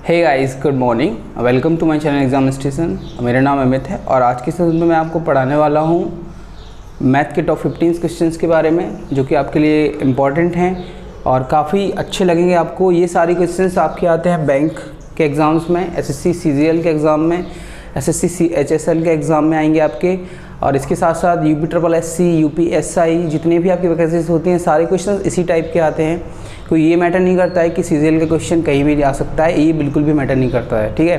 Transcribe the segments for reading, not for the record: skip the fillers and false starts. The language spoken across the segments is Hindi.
Hey guys, good morning, welcome to my channel exam station. मेरा नाम अमित है और आज के सेशन में मैं आपको पढ़ाने वाला हूँ मैथ के टॉप 15 क्वेश्चंस के बारे में, जो कि आपके लिए इम्पॉर्टेंट हैं और काफ़ी अच्छे लगेंगे आपको। ये सारे क्वेश्चंस आपके आते हैं बैंक के एग्ज़ाम्स में, एसएससी सीजीएल के एग्ज़ाम में, एसएससी एचएसएल के एग्ज़ाम में आएंगे आपके। और इसके साथ साथ यूपीएससी, यूपीएसआई, जितने भी आपकी वैकेंसीज होती हैं सारे क्वेश्चन इसी टाइप के आते हैं। कोई ये मैटर नहीं करता है कि सीजीएल का क्वेश्चन कहीं भी आ सकता है, ये बिल्कुल भी मैटर नहीं करता है, ठीक है।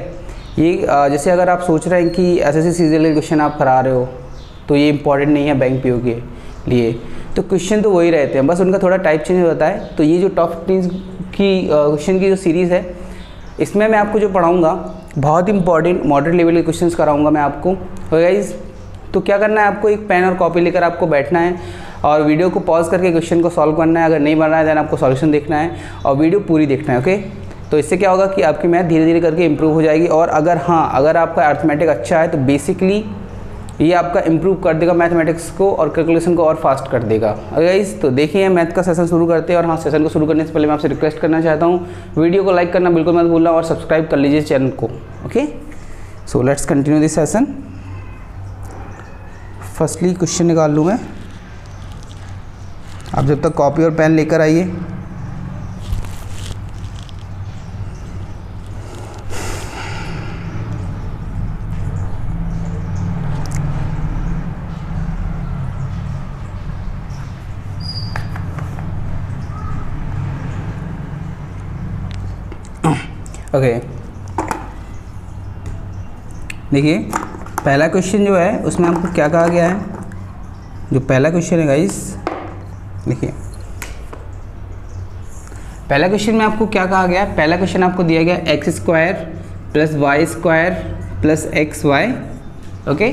ये जैसे अगर आप सोच रहे हैं कि एसएससी सीजीएल के क्वेश्चन आप करा रहे हो तो ये इंपॉर्टेंट नहीं है बैंक पीओ के लिए, तो क्वेश्चन तो वही रहते हैं, बस उनका थोड़ा टाइप चेंज होता है। तो ये जो टॉप 15 की क्वेश्चन की जो सीरीज़ है, इसमें मैं आपको जो पढ़ाऊँगा बहुत इंपॉर्टेंट मॉडरेट लेवल के क्वेश्चन कराऊँगा मैं आपको। गाइस, तो क्या करना है, आपको एक पेन और कॉपी लेकर आपको बैठना है और वीडियो को पॉज करके क्वेश्चन को सॉल्व करना है। अगर नहीं बन रहा है देन आपको सॉल्यूशन देखना है और वीडियो पूरी देखना है, ओके। तो इससे क्या होगा कि आपकी मैथ धीरे धीरे करके इंप्रूव हो जाएगी। और अगर आपका अर्थमेटिक अच्छा है तो बेसिकली ये आपका इंप्रूव कर देगा मैथमेटिक्स को और कैलकुलेशन को और फास्ट कर देगा। गाइस, तो देखिए मैथ का सेशन शुरू करते हैं। और हाँ, सेशन को शुरू करने से पहले मैं आपसे रिक्वेस्ट करना चाहता हूँ, वीडियो को लाइक करना बिल्कुल मत भूलना और सब्सक्राइब कर लीजिए चैनल को, okay. So let's continue this session. Firstly question निकाल लूँ मैं, आप जब तक कॉपी और पेन लेकर आइए। ओके, देखिए पहला क्वेश्चन जो है उसमें आपको क्या कहा गया है। जो पहला क्वेश्चन है गाइस, देखिए पहला क्वेश्चन में आपको क्या कहा गया है। पहला क्वेश्चन आपको दिया गया x square plus y square plus x y, okay.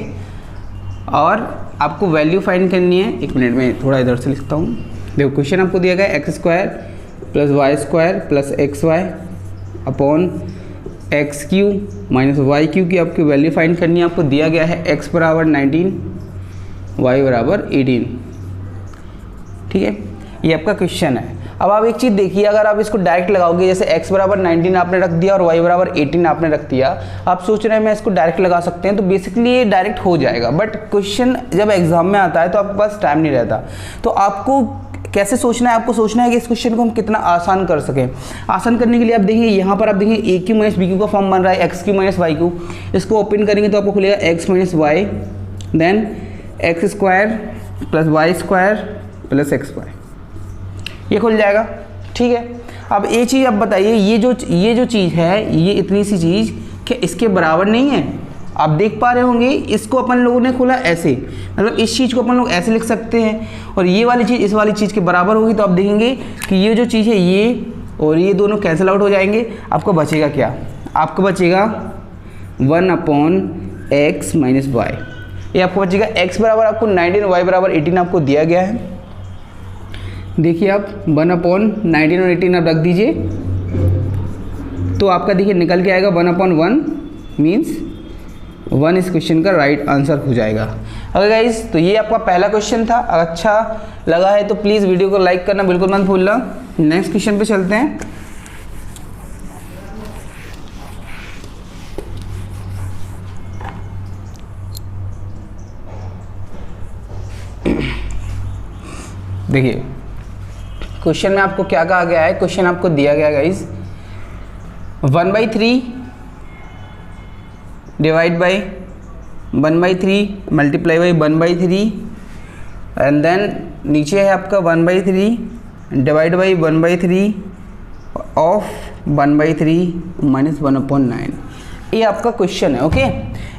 और आपको वैल्यू फाइंड करनी है। एक मिनट में थोड़ा इधर से लिखता हूँ। देखो क्वेश्चन आपको दिया गया x square plus y square plus x y upon x cube minus y cube की आपकी वैल्यू फाइंड करनी है। आपको दिया गया है एक्स बराबर 19, वाई बराबर 18, ठीक है। ये आपका क्वेश्चन है। अब आप एक चीज़ देखिए, अगर आप इसको डायरेक्ट लगाओगे, जैसे x बराबर 19 आपने रख दिया और y बराबर 18 आपने रख दिया, आप सोच रहे हैं मैं इसको डायरेक्ट लगा सकते हैं, तो बेसिकली ये डायरेक्ट हो जाएगा। बट क्वेश्चन जब एग्जाम में आता है तो आपके पास टाइम नहीं रहता। तो आपको कैसे सोचना है, आपको सोचना है कि इस क्वेश्चन को हम कितना आसान कर सकें। आसान करने के लिए आप देखिए, यहाँ पर आप देखिए a cube minus b cube का फॉर्म बन रहा है, x cube minus y cube. इसको ओपन करेंगे तो आपको खुलेगा x minus y, then x square plus y square plus x y, ये खुल जाएगा, ठीक है। अब ये चीज़ आप बताइए, ये जो चीज़ है, ये इतनी सी चीज़ क्या इसके बराबर नहीं है। आप देख पा रहे होंगे, इसको अपन लोगों ने खोला ऐसे, मतलब इस चीज़ को अपन लोग ऐसे लिख सकते हैं और ये वाली चीज़ इस वाली चीज़ के बराबर होगी। तो आप देखेंगे कि ये जो चीज़ है ये और ये दोनों कैंसिल आउट हो जाएंगे। आपको बचेगा क्या, आपको बचेगा 1/x माइनस वाई। ये आपको बचेगा x बराबर आपको 19, y बराबर 18 आपको दिया गया है। देखिए आप 1/19 और 18 आप रख दीजिए, तो आपका देखिए निकल के आएगा 1/1 मीन्स 1 इस क्वेश्चन का राइट आंसर हो जाएगा। अगर गाइस, तो ये आपका पहला क्वेश्चन था। अगर अच्छा लगा है तो प्लीज़ वीडियो को लाइक करना बिल्कुल मत भूलना। नेक्स्ट क्वेश्चन पे चलते हैं। देखिए क्वेश्चन में आपको क्या कहा गया है। क्वेश्चन आपको दिया गया guys 1/3 divide by 1/3 multiply by 1/3 and then नीचे है आपका 1/3 डिवाइड बाई 1/3 ऑफ 1/3 माइनस 1/9। ये आपका क्वेश्चन है, ओके।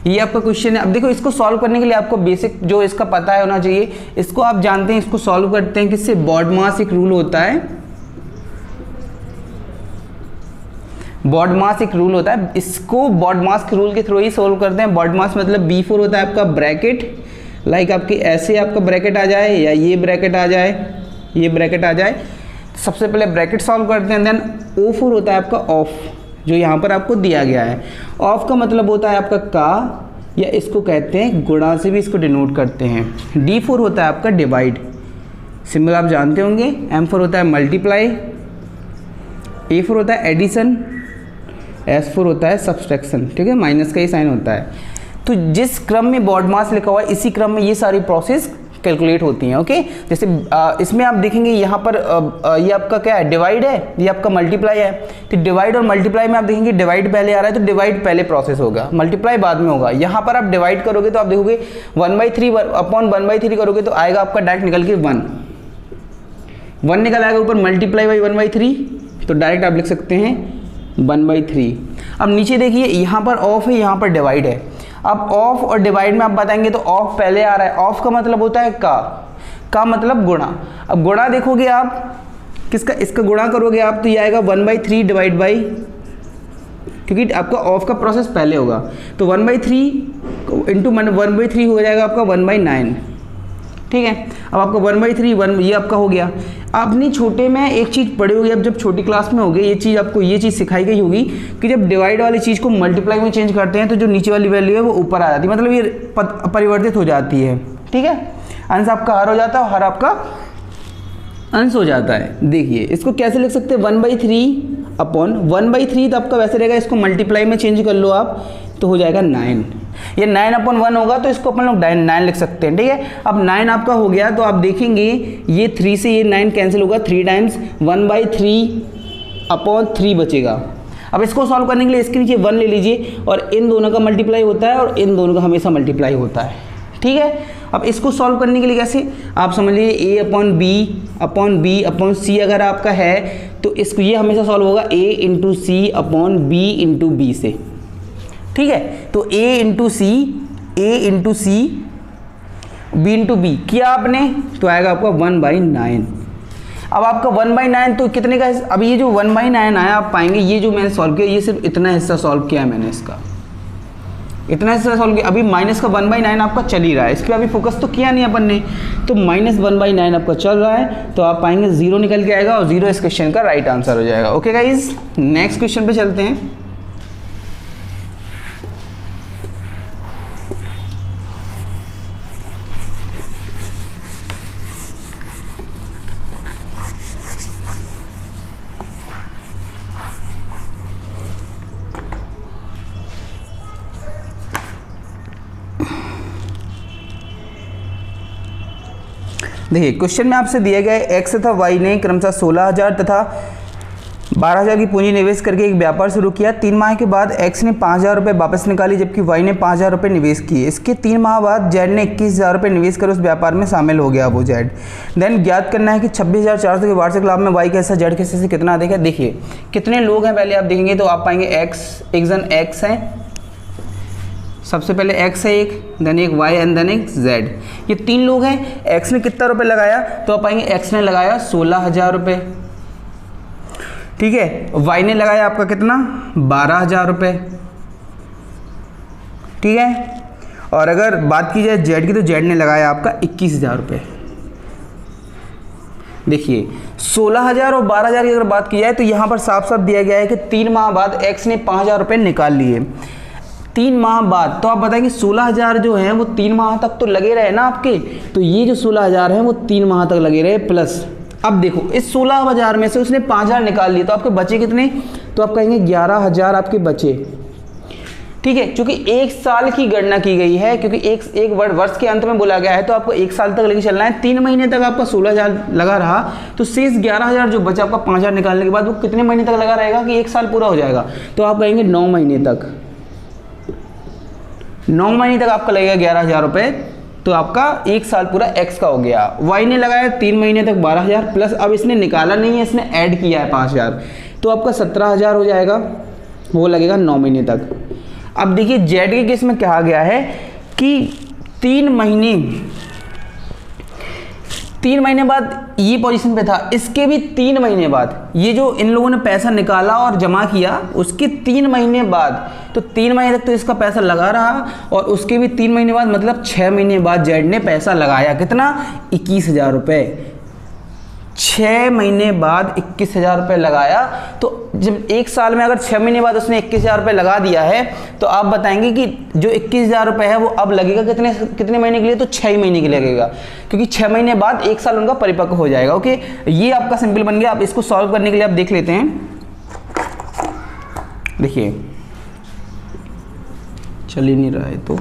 ये आपका क्वेश्चन है। अब देखो, इसको सॉल्व करने के लिए आपको बेसिक जो इसका पता है होना चाहिए। इसको आप जानते हैं, इसको सॉल्व करते हैं किससे, बॉडमास एक रूल होता है, बॉडमास एक रूल होता है। इसको बॉडमास के रूल के थ्रू ही सॉल्व करते हैं। बॉडमास मतलब B4 होता है आपका ब्रैकेट, लाइक आपके ऐसे आपका ब्रैकेट आ जाए या ये ब्रैकेट आ जाए, ये ब्रैकेट आ जाए। सबसे पहले ब्रैकेट सॉल्व करते हैं, देन O4 होता है आपका ऑफ, जो यहाँ पर आपको दिया गया है। ऑफ का मतलब होता है आपका का, या इसको कहते हैं गुणा से भी इसको डिनोट करते हैं। D4 होता है आपका डिवाइड, सिंबल आप जानते होंगे। M4 होता है मल्टीप्लाई, A4 होता है एडिशन S4 होता है सब्सट्रैक्शन, ठीक है, माइनस का ही साइन होता है। तो जिस क्रम में बॉड मास लिखा हुआ है इसी क्रम में ये सारी प्रोसेस कैलकुलेट होती हैं। ओके, जैसे इसमें आप देखेंगे यहाँ पर ये आपका क्या है, डिवाइड है, ये आपका मल्टीप्लाई है। तो डिवाइड और मल्टीप्लाई में आप देखेंगे डिवाइड पहले आ रहा है तो डिवाइड पहले प्रोसेस होगा, मल्टीप्लाई बाद में होगा। यहाँ पर आप डिवाइड करोगे तो आप देखोगे 1/3 अपॉन 1/3 करोगे तो आएगा आपका डायरेक्ट निकल के 1 निकल आएगा ऊपर, मल्टीप्लाई बाई 1/3 तो डायरेक्ट आप लिख सकते हैं 1/3। अब नीचे देखिए यहाँ पर ऑफ है, यहाँ पर डिवाइड है। अब ऑफ और डिवाइड में आप बताएंगे तो ऑफ पहले आ रहा है, ऑफ का मतलब होता है का मतलब गुणा। अब गुणा देखोगे आप किसका, इसका गुणा करोगे आप तो ये आएगा 1/3 डिवाइड बाई, क्योंकि आपका ऑफ का प्रोसेस पहले होगा तो 1/3 इंटू 1/3 हो जाएगा आपका 1/9, ठीक है। अब आपका 1/3 ये आपका हो गया। आपने छोटे में एक चीज़ पढ़ी होगी, अब जब छोटी क्लास में होगी ये चीज़ आपको ये चीज़ सिखाई गई होगी कि जब डिवाइड वाली चीज़ को मल्टीप्लाई में चेंज करते हैं तो जो नीचे वाली वैल्यू है वो ऊपर आ जाती है, मतलब ये परिवर्तित हो जाती है, ठीक है। अंश आपका हर हो जाता है, हर आपका अंश हो जाता है। देखिए इसको कैसे लिख सकते हैं, 1/3 अपॉन 1/3 तो आपका वैसे रहेगा, इसको मल्टीप्लाई में चेंज कर लो आप तो हो जाएगा 9। ये 9/1 होगा तो इसको अपन लोग 9 लिख सकते हैं, ठीक है। अब 9 आपका हो गया तो आप देखेंगे ये 3 से ये 9 कैंसिल होगा, 3 टाइम्स 1/3/3 बचेगा। अब इसको सॉल्व करने के लिए इसके नीचे 1 ले लीजिए और इन दोनों का मल्टीप्लाई होता है और इन दोनों का हमेशा मल्टीप्लाई होता है, ठीक है। अब इसको सॉल्व करने के लिए कैसे, आप समझ लीजिए A/B/C अगर आपका है तो इसको ये हमेशा सॉल्व होगा A/C/B/B से, ठीक है। तो A/C B/B किया आपने तो आएगा आपका 1/9। अब आपका 1/9 तो कितने का, अब ये जो 1/9 आया आप पाएंगे ये जो मैंने सॉल्व किया ये सिर्फ इतना हिस्सा सॉल्व किया है मैंने, इसका इतना हिस्सा सॉल्व किया। अभी माइनस का 1/9 आपका चल ही रहा है, इस पर अभी फोकस तो किया नहीं अपन ने, तो -1/9 आपका चल रहा है तो आप पाएंगे 0 निकल के आएगा और 0 इस क्वेश्चन का राइट आंसर हो जाएगा। ओके गाइज, नेक्स्ट क्वेश्चन पे चलते हैं। देखिए क्वेश्चन में आपसे दिए गए एक्स तथा वाई ने क्रमशः 16,000 तथा 12,000 की पूंजी निवेश करके एक व्यापार शुरू किया। 3 माह के बाद एक्स ने 5,000 रुपये वापस निकाली जबकि वाई ने 5,000 रुपये निवेश किए। इसके 3 माह बाद जेड ने 21,000 रुपये निवेश कर उस व्यापार में शामिल हो गया वो जेड। देन ज्ञात करना है कि 26,400 के वार्षिक लाभ में वाई का हिस्सा जेड के हिस्से से कितना अधिक है। देखिए कितने लोग हैं पहले आप देखेंगे तो आप पाएंगे एक्स, एक जन एक्स है, सबसे पहले x है एक, देन एक y एंड देन एक z। ये 3 लोग हैं। x ने कितना रुपए लगाया तो आप पाएंगे x ने लगाया 16,000 रुपये, ठीक है। y ने लगाया आपका कितना 12,000 रुपये, ठीक है। और अगर बात की जाए z की तो z ने लगाया आपका 21,000 रुपये। देखिए 16,000 और 12,000 की अगर बात की जाए तो यहाँ पर साफ साफ दिया गया है कि 3 माह बाद x ने 5,000 रुपये निकाल लिए। 3 माह बाद तो आप बताएं कि 16,000 जो है वो 3 माह तक तो लगे रहे ना आपके, तो ये जो 16,000 है वो 3 माह तक लगे रहे प्लस। अब देखो इस 16,000 में से उसने 5,000 निकाल लिए तो आपके बचे कितने, तो आप कहेंगे 11,000 आपके बचे, ठीक है। क्योंकि 1 साल की गणना की गई है, क्योंकि एक वर्ष के अंत में बोला गया है तो आपको 1 साल तक लेके चलना है। 3 महीने तक आपका 16,000 लगा रहा तो शेष 11,000 जो बचा आपका 5,000 निकालने के बाद वो कितने महीने तक लगा रहेगा कि 1 साल पूरा हो जाएगा, तो आप कहेंगे 9 महीने तक। 9 महीने तक आपका लगेगा 11,000 रुपये, तो आपका 1 साल पूरा x का हो गया। y ने लगाया 3 महीने तक 12,000 प्लस अब इसने निकाला नहीं है, इसने ऐड किया है 5,000, तो आपका 17,000 हो जाएगा, वो लगेगा 9 महीने तक। अब देखिए z के केस में कहा गया है कि 3 महीने बाद ये पोजीशन पे था, इसके भी 3 महीने बाद ये जो इन लोगों ने पैसा निकाला और जमा किया उसके 3 महीने बाद, तो 3 महीने तक तो इसका पैसा लगा रहा और उसके भी 3 महीने बाद मतलब 6 महीने बाद जेड ने पैसा लगाया कितना 21,000 रुपये। 6 महीने बाद 21,000 रुपये लगाया, तो जब 1 साल में अगर 6 महीने बाद उसने 21,000 रुपये लगा दिया है तो आप बताएंगे कि जो 21,000 रुपये है वो अब लगेगा कितने महीने के लिए, तो 6 महीने के लिए लगेगा, क्योंकि 6 महीने बाद 1 साल उनका परिपक्व हो जाएगा। ओके, ये आपका सिंपल बन गया। आप इसको सॉल्व करने के लिए आप देख लेते हैं। देखिए चल ही नहीं रहा है तो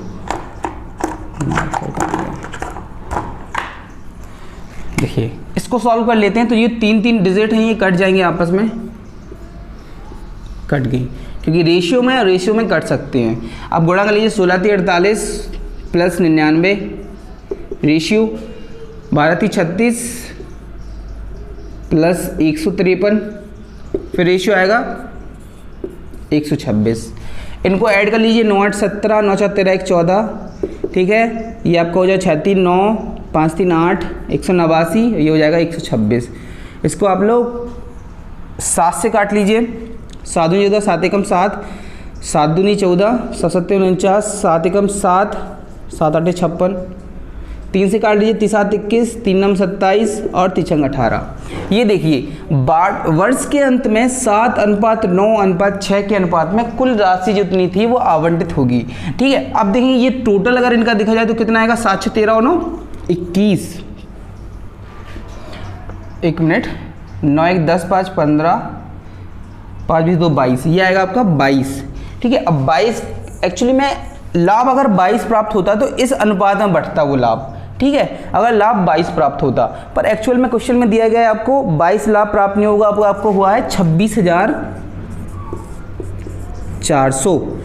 देखिए इसको सॉल्व कर लेते हैं। तो ये 3 डिजिट हैं, ये कट जाएंगे आपस में, कट गई क्योंकि रेशियो में कट सकते हैं। अब गुणा कर लीजिए 16×48 प्लस 99 रेशियो 12×36 प्लस 153, फिर रेशियो आएगा 126। इनको ऐड कर लीजिए 9 8 17 9 4 13 1 14, ठीक है। ये आपका हो जाए 36 9 5 3 8 189, ये हो जाएगा 126। इसको आप लोग 7 से काट लीजिए, 7 दूनी 14 7 एकम 7 7 दूनी 14 7 7 49 7 एकम 7 7 8 56, 3 से काट लीजिए 3 7 21 3 9 27 और 3 6 18। ये देखिए वर्ष के अंत में 7:9:6 के अनुपात में कुल राशि जितनी थी वो आवंटित होगी, ठीक है। अब देखिए ये टोटल अगर इनका देखा जाए तो कितना आएगा, 7 6 13 9 21, 1 मिनट 9 1 10 5 15 5 20 2 22, ये आएगा आपका 22, ठीक है। अब 22 एक्चुअली में लाभ अगर 22 प्राप्त होता तो इस अनुपात में बढ़ता वो लाभ, ठीक है, अगर लाभ 22 प्राप्त होता, पर एक्चुअल में क्वेश्चन में दिया गया है आपको 22 लाभ प्राप्त नहीं होगा, आपको हुआ है 26,400।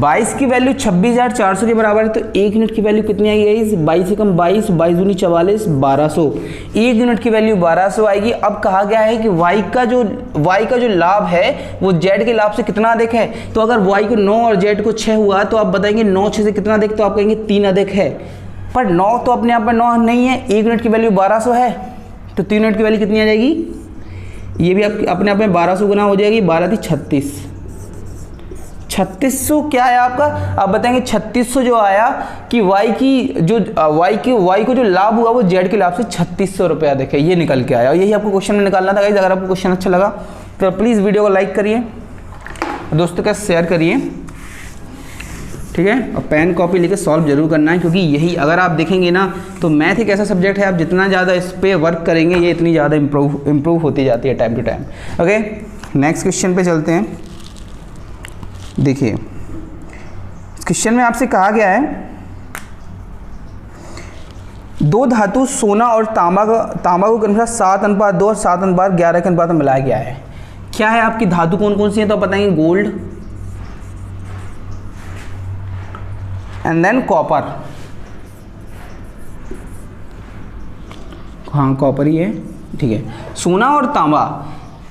22 की वैल्यू 26,400 के बराबर है, तो 1 यूनिट की वैल्यू कितनी आएगी गाइस, 22 से कम 22 22 दूनी 44 1200, 1 यूनिट की वैल्यू 1200 आएगी। अब कहा गया है कि y का जो लाभ है वो z के लाभ से कितना अधिक है, तो अगर y को 9 और z को 6 हुआ तो आप बताएंगे 9 6 से कितना अधिक, तो आप कहेंगे 3 अधिक है, पर 9 तो अपने आप में 9 नहीं है, 1 यूनिट की वैल्यू 1200 है, तो 3 यूनिट की वैल्यू कितनी आ जाएगी, ये भी अपने आप में 1200 गुना हो जाएगी, 12 × 36 3600 क्या है आपका। आप बताएंगे 3600 जो आया कि y को जो लाभ हुआ वो z के लाभ से 3600 रुपया देखे, ये निकल के आया। और यही आपको क्वेश्चन में निकालना था गाइस। अगर आपको क्वेश्चन अच्छा लगा तो प्लीज़ वीडियो को लाइक करिए, दोस्तों का शेयर करिए, ठीक है। और पेन कॉपी लेके सॉल्व जरूर करना है, क्योंकि यही अगर आप देखेंगे ना तो मैथ एक ऐसा सब्जेक्ट है, आप जितना ज़्यादा इस पर वर्क करेंगे ये इतनी ज़्यादा इम्प्रूव होती जाती है time to time. Okay, next question पे चलते हैं। देखिए क्वेश्चन में आपसे कहा गया है 2 धातु सोना और तांबा को क्रमशः 7:2 और 7:11 के अनुपात में मिलाया गया है। क्या है आपकी धातु कौन कौन सी है, तो आप बताएंगे गोल्ड एंड देन कॉपर, हाँ कॉपर ही है, ठीक है। सोना और तांबा,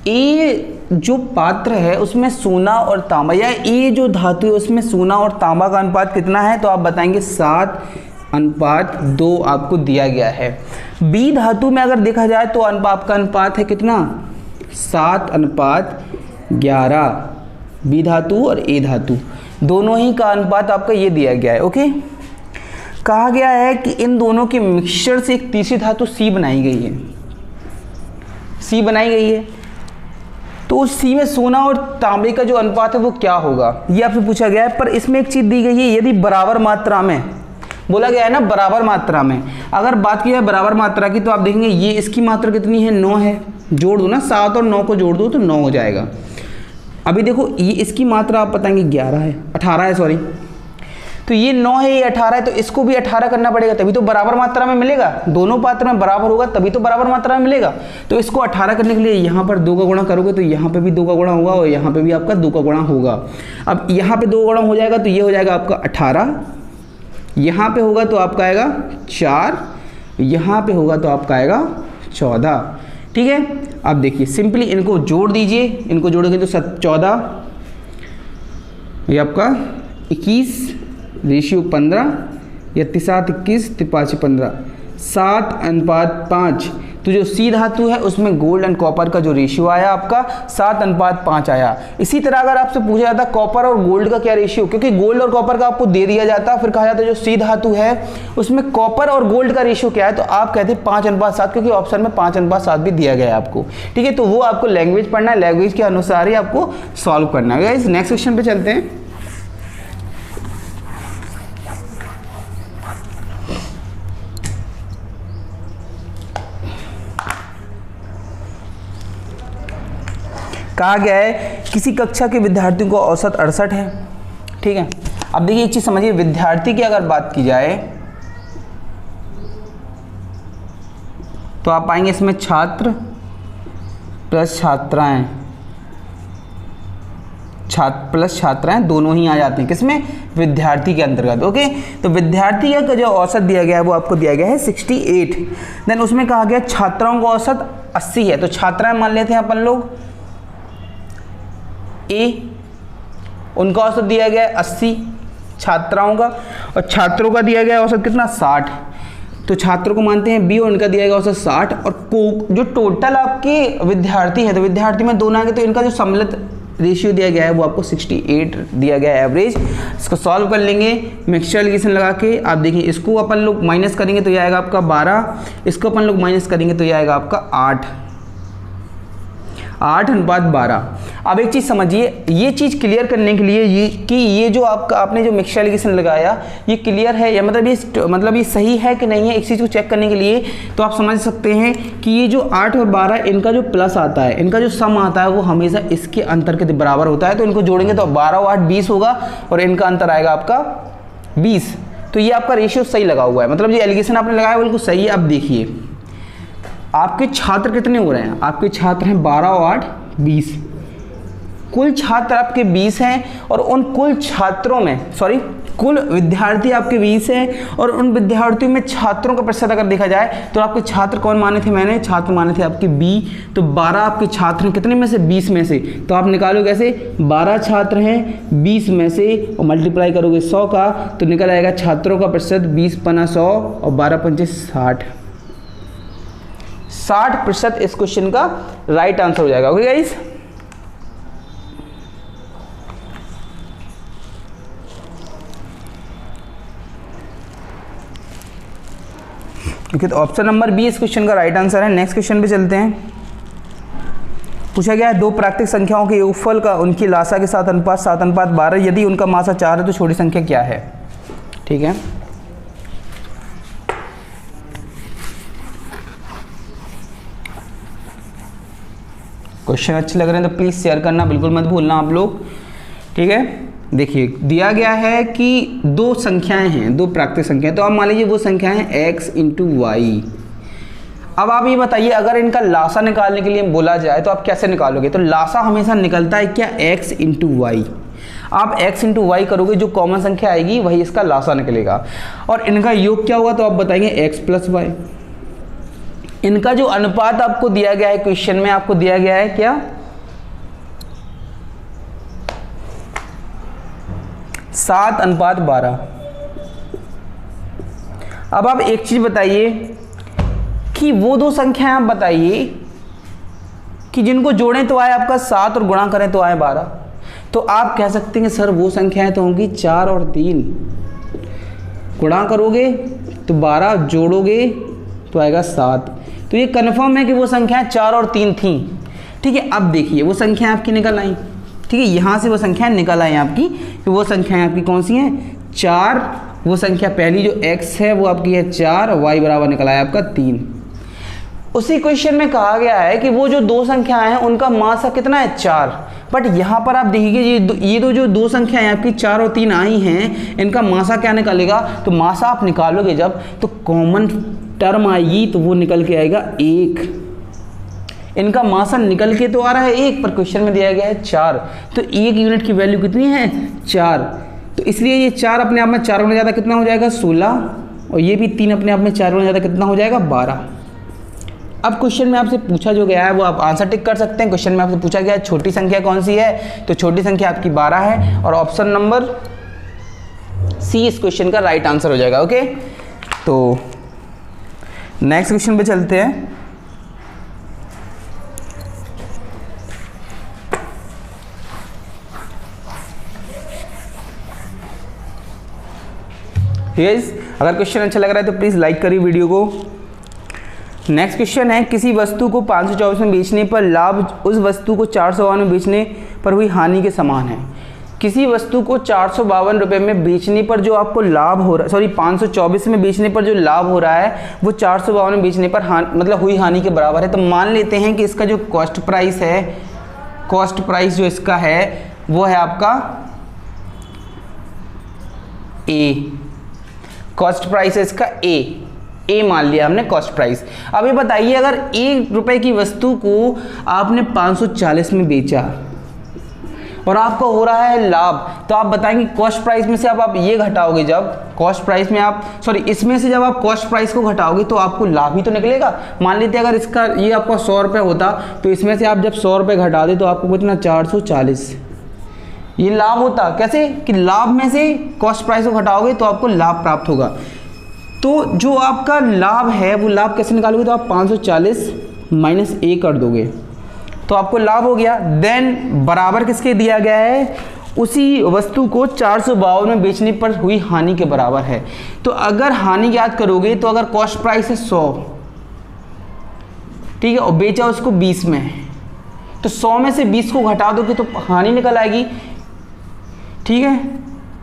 ये जो पात्र है उसमें सोना और तांबा, या ये जो धातु है उसमें सोना और तांबा का अनुपात कितना है, तो आप बताएंगे 7:2 आपको दिया गया है। बी धातु में अगर देखा जाए तो आपका अनुपात है कितना, 7:11, बी धातु और ए धातु दोनों ही का अनुपात आपका ये दिया गया है। ओके, कहा गया है कि इन दोनों के मिक्सचर से एक तीसरी धातु सी बनाई गई है, सी बनाई गई है, तो उस सी में सोना और तांबे का जो अनुपात है वो क्या होगा, ये आपसे पूछा गया है। पर इसमें एक चीज़ दी गई है, यदि बराबर मात्रा में, बोला गया है ना बराबर मात्रा में, अगर बात की जाए बराबर मात्रा की तो आप देखेंगे ये इसकी मात्रा कितनी है, 9 है, जोड़ दो ना 7 और 9 को जोड़ दो तो 9 हो जाएगा। अभी देखो ये इसकी मात्रा आप बताएंगे 18 है सॉरी, तो ये 9 है ये 18 है, तो इसको भी 18 करना पड़ेगा तभी तो बराबर मात्रा में मिलेगा, दोनों पात्र में बराबर होगा तभी तो बराबर मात्रा में मिलेगा। तो इसको 18 करने के लिए यहाँ पर 2 का गुणा करोगे तो यहाँ पे भी 2 का गुणा होगा और यहाँ पे भी आपका 2 का गुणा होगा। अब यहाँ पे 2 गुणा हो जाएगा तो ये हो जाएगा आपका 18, यहाँ पे होगा तो आपका आएगा 4, यहाँ पे होगा तो आपका आएगा 14, ठीक है। अब देखिए सिंपली इनको जोड़ दीजिए, इनको जोड़ोगे तो 14, ये आपका 21 रेशियो 15, या 7 21 5 15, 7:5। तो जो सी धातु है उसमें गोल्ड एंड कॉपर का जो रेशियो आया आपका 7:5 आया। इसी तरह अगर आपसे पूछा जाता कॉपर और गोल्ड का क्या रेशियो, क्योंकि गोल्ड और कॉपर का आपको दे दिया जाता, फिर कहा जाता जो सी धातु है उसमें कॉपर और गोल्ड का रेशियो क्या है, तो आप कहते 5:7, क्योंकि ऑप्शन में 5:7 भी दिया गया है आपको, ठीक है। तो वो आपको लैंग्वेज पढ़ना है, लैंग्वेज के अनुसार ही आपको सॉल्व करना है। गाइस नेक्स्ट क्वेश्चन पे चलते हैं। कहा गया है किसी कक्षा के विद्यार्थियों को औसत 68 है, ठीक है। अब देखिए एक चीज समझिए, विद्यार्थी की अगर बात की जाए तो आप पाएंगे इसमें छात्र प्लस छात्राएं, छात्र प्लस छात्राएं दोनों ही आ जाते हैं किसमें, विद्यार्थी के अंतर्गत। ओके, तो विद्यार्थी का जो औसत दिया गया है वो आपको दिया गया है 68। देन उसमें कहा गया छात्राओं का औसत 80 है, तो छात्राएं मान लेते हैं अपन लोग ए, उनका औसत दिया गया है 80 छात्राओं का, और छात्रों का दिया गया औसत कितना 60, तो छात्रों को मानते हैं बी और इनका दिया गया औसत 60। और जो टोटल आपके विद्यार्थी है, तो विद्यार्थी में दोनों आएंगे तो इनका जो सम्मिलित रेशियो दिया गया है वो आपको 68 दिया गया है एवरेज। इसको सॉल्व कर लेंगे मिक्सचर एलिगेशन लगा के। आप देखिए इसको अपन लोग माइनस करेंगे तो ये आएगा आपका 12, इसको अपन लोग माइनस करेंगे तो ये आएगा आपका 8:12। अब एक चीज़ समझिए, ये चीज़ क्लियर करने के लिए ये जो आपने जो मिक्सचर एलिगेशन लगाया ये क्लियर है या मतलब ये सही है कि नहीं है, एक चीज़ को चेक करने के लिए तो आप समझ सकते हैं कि ये जो 8 और 12 इनका जो प्लस आता है, इनका जो सम आता है वो हमेशा इसके अंतर के बराबर होता है। तो इनको जोड़ेंगे तो 12 और 8 20 होगा और इनका अंतर आएगा आपका 20। तो ये आपका रेशियो सही लगा हुआ है, मतलब ये एलिगेशन आपने लगाया बिल्कुल सही है। अब देखिए आपके छात्र कितने हो रहे हैं, आपके छात्र हैं 12 और 8 20, कुल छात्र आपके 20 हैं और उन कुल छात्रों में कुल विद्यार्थी आपके 20 हैं और उन विद्यार्थियों में छात्रों का प्रतिशत अगर देखा जाए तो आपके छात्र कौन माने थे, मैंने छात्र माने थे आपके बी। तो 12 आपके छात्र हैं कितने में से, 20 में से, तो आप निकालो कैसे, 12 छात्र हैं 20 में से और मल्टीप्लाई करोगे 100 का तो निकल आएगा छात्रों का प्रतिशत 20 पना 100 और 12 पंचे 60% इस क्वेश्चन का राइट आंसर हो जाएगा। ओके गाइस, ओके, तो ऑप्शन नंबर बी इस क्वेश्चन का राइट आंसर है। नेक्स्ट क्वेश्चन पे चलते हैं। पूछा गया है दो प्राकृतिक संख्याओं के योगफल का उनकी लासा के साथ अनुपात 7:12, यदि उनका मासा 4 है तो छोटी संख्या क्या है, ठीक है। क्वेश्चन अच्छे लग रहे हैं तो प्लीज़ शेयर करना बिल्कुल मत भूलना आप लोग, ठीक है। देखिए दिया गया है कि दो संख्याएं हैं, दो प्राकृतिक संख्याएं, तो आप मान लीजिए वो संख्याएं हैं x × y। अब आप ये बताइए अगर इनका लासा निकालने के लिए बोला जाए तो आप कैसे निकालोगे, तो लासा हमेशा निकलता है क्या, x × y। आप x × y करोगे, जो कॉमन संख्या आएगी वही इसका लासा निकलेगा और इनका योग क्या होगा तो आप बताएंगे x + y। इनका जो अनुपात आपको दिया गया है क्वेश्चन में, आपको दिया गया है क्या, 7:12। अब आप एक चीज बताइए कि वो दो संख्याएं आप बताइए कि जिनको जोड़ें तो आए आपका 7 और गुणा करें तो आए 12। तो आप कह सकते हैं सर वो संख्याएं तो होंगी 4 और 3, गुणा करोगे तो 12, जोड़ोगे तो आएगा 7। तो ये कन्फर्म है कि वो संख्याएं 4 और 3 थी, ठीक है। अब देखिए वो संख्याएं आपकी निकल आई, ठीक है, यहाँ से वो संख्याएं निकल आई आपकी, तो वो संख्याएं आपकी कौन सी हैं, 4, वो संख्या पहली जो x है वो आपकी है 4 और y बराबर निकल आया आपका 3। उसी क्वेश्चन में कहा गया है कि वो जो दो संख्याएं हैं उनका मासा कितना है 4, बट यहाँ पर आप देखिए ये जो दो संख्याएं आपकी 4 और 3 आई हैं इनका मासा क्या निकलेगा, तो मासा आप निकालोगे जब तो कॉमन टर्म आएगी तो वो निकल के आएगा 1। इनका मासा निकल के तो आ रहा है 1 पर क्वेश्चन में दिया गया है 4, तो 1 यूनिट की वैल्यू कितनी है 4, तो इसलिए ये 4 अपने आप में 4 गुना ज़्यादा कितना हो जाएगा 16 और ये भी 3 अपने आप में 4 गुना ज़्यादा कितना हो जाएगा 12। अब क्वेश्चन में आपसे पूछा जो गया है वो आप आंसर टिक कर सकते हैं। क्वेश्चन में आपसे पूछा गया है छोटी संख्या कौन सी है, तो छोटी संख्या आपकी 12 है और ऑप्शन नंबर सी इस क्वेश्चन का राइट आंसर हो जाएगा। ओके, तो नेक्स्ट क्वेश्चन पे चलते हैं। अगर क्वेश्चन अच्छा लग रहा है तो प्लीज़ लाइक करिए वीडियो को। नेक्स्ट क्वेश्चन है किसी वस्तु को 524 में बेचने पर लाभ उस वस्तु को 452 में बेचने पर हुई हानि के समान है। किसी वस्तु को 452 रुपये में बेचने पर जो आपको लाभ हो रहा है, 524 में बेचने पर जो लाभ हो रहा है वो 452 में बेचने पर मतलब हुई हानि के बराबर है। तो मान लेते हैं कि इसका जो कॉस्ट प्राइस है कॉस्ट प्राइस जो इसका है वो है आपका ए, कॉस्ट प्राइस है इसका ए मान लिया हमने कॉस्ट प्राइस। अब ये बताइए अगर 1 रुपए की वस्तु को आपने 540 में बेचा और आपका हो रहा है लाभ, तो आप बताएंगे कॉस्ट प्राइस में से अब आप ये घटाओगे, जब कॉस्ट प्राइस में आप इसमें से जब आप कॉस्ट प्राइस को घटाओगे तो आपको लाभ ही तो निकलेगा। मान लेते अगर इसका ये आपका 100 रुपये होता तो इसमें से आप जब 100 रुपये घटा दे तो आपको कितना 440 ये लाभ होता। कैसे कि लाभ में से कॉस्ट प्राइस को घटाओगे तो आपको लाभ प्राप्त होगा। तो जो आपका लाभ है वो लाभ कैसे निकालोगे, तो आप 540 माइनस ए कर दोगे तो आपको लाभ हो गया। देन बराबर किसके दिया गया है, उसी वस्तु को 452 में बेचने पर हुई हानि के बराबर है। तो अगर हानि याद करोगे तो अगर कॉस्ट प्राइस है 100, ठीक है, और बेचा उसको 20 में, तो 100 में से 20 को घटा दोगे तो हानि निकल आएगी, ठीक है।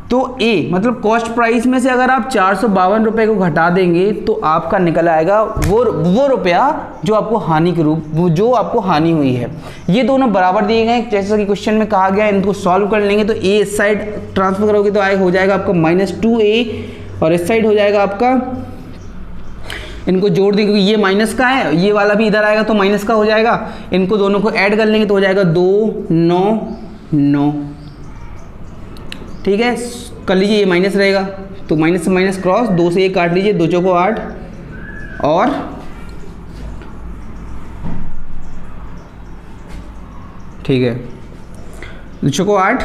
तो ए मतलब कॉस्ट प्राइस में से अगर आप 452 रुपये को घटा देंगे तो आपका निकल आएगा वो रुपया जो आपको हानि के रूप, वो जो आपको हानि हुई है। ये दोनों बराबर दिए गए जैसा कि क्वेश्चन में कहा गया, इनको सॉल्व कर लेंगे तो ए इस साइड ट्रांसफर करोगे तो हो जाएगा आपका -2a और इस साइड हो जाएगा आपका, इनको जोड़ देंगे क्योंकि ये माइनस का है, ये वाला भी इधर आएगा तो माइनस का हो जाएगा, इनको दोनों को ऐड कर लेंगे तो हो जाएगा 2 9 9, ठीक है। कर लीजिए ये माइनस रहेगा तो माइनस से माइनस क्रॉस, 2 से 1 काट लीजिए, 2 चौको 8 और ठीक है 2 चौको 8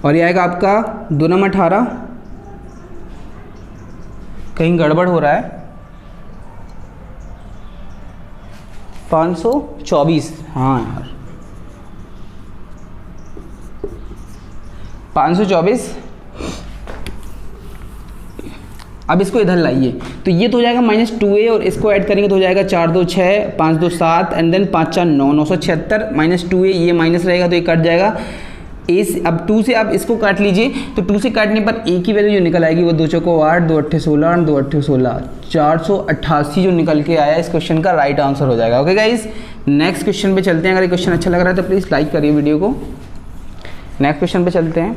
और ये आएगा आपका 2 नम 18, कहीं गड़बड़ हो रहा है, 524, हाँ यार 524। अब इसको इधर लाइए तो ये तो हो जाएगा -2a और इसको ऐड करेंगे तो हो जाएगा 4 2 6 5 2 7 एंड देन 5 4 9 976 -2a, ये माइनस रहेगा तो ये कट जाएगा ए से। अब 2 से आप इसको काट लीजिए तो 2 से काटने पर ए की वैल्यू जो निकल आएगी वो 2 चौको 8 2 8 16 2 8 16 488 जो निकल के आया इस क्वेश्चन का राइट आंसर हो जाएगा। ओके गाइस, नेक्स्ट क्वेश्चन पे चलते हैं। अगर ये क्वेश्चन अच्छा लग रहा है तो प्लीज़ लाइक करिए वीडियो को। नेक्स्ट क्वेश्चन पे चलते हैं।